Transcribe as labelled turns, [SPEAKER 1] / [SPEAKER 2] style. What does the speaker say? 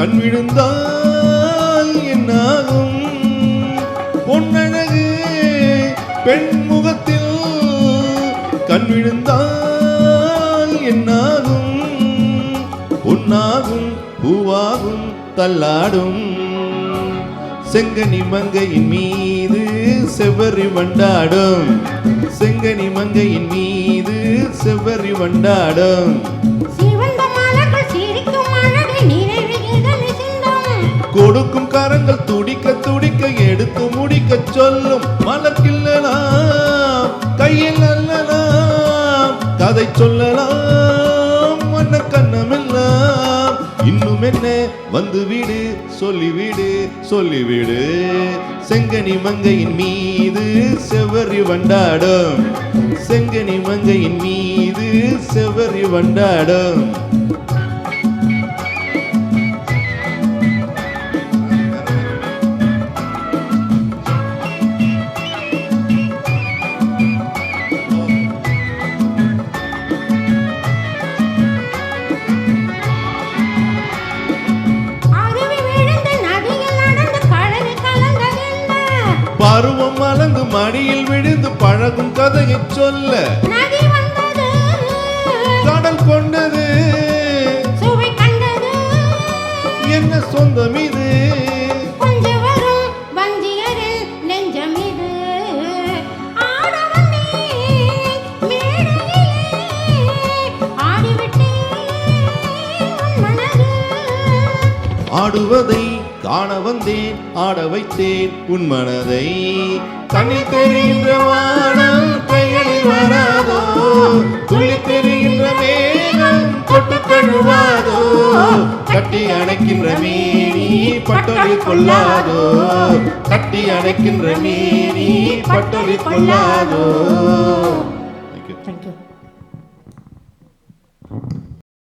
[SPEAKER 1] கண் விழுந்தால் என்னாகும் பொன்னழகு பெண் முகத்தில் கண் விழுந்தால் என்னாகும் பொன்னாகும் பூவாகும் தள்ளாடும் செங்கனி மங்கையின் மீது செவ்வரி வண்டாடும் செங்கனி மங்கையின் மீது செவ்வரி வண்டாடும் கொடுக்கும் கரங்கள் துடிக்க துடிக்க எடுத்து முடிக்க சொல்லும் மலர்கில்லலாம் கையில் அல்லலாம் கதை சொல்லலாம் மன்ன கண்ணமெல்லாம் இன்னும் என்ன வந்து வீடு சொல்லிவிடு சொல்லிவிடு செங்கனி மங்கையின் மீது செவ்வரி வண்டாடும் செங்கனி மங்கையின் மீது செவ்வரி வண்டாடும் பருவம் மலர்ந்து மடியில் விழுந்து பழகும் கதையை சொல்ல கடல் கொண்டது என்ன சொந்தம் இது ஆடுவதை காண வந்தேன் ஆட வைத்தேன் உன் மனதை கண்ணில் தெரிகின்ற வானம் கைகளில் வராதோ துள்ளி தெரிகின்ற மேகம் தொட்டு கழுவாதோ கட்டி அணைக்கின்ற மேனி பட்டொலி கொள்ளாதோ கட்டி அணைக்கின்ற மேனி பட்டொலி கொள்ளாதோ. Thank you.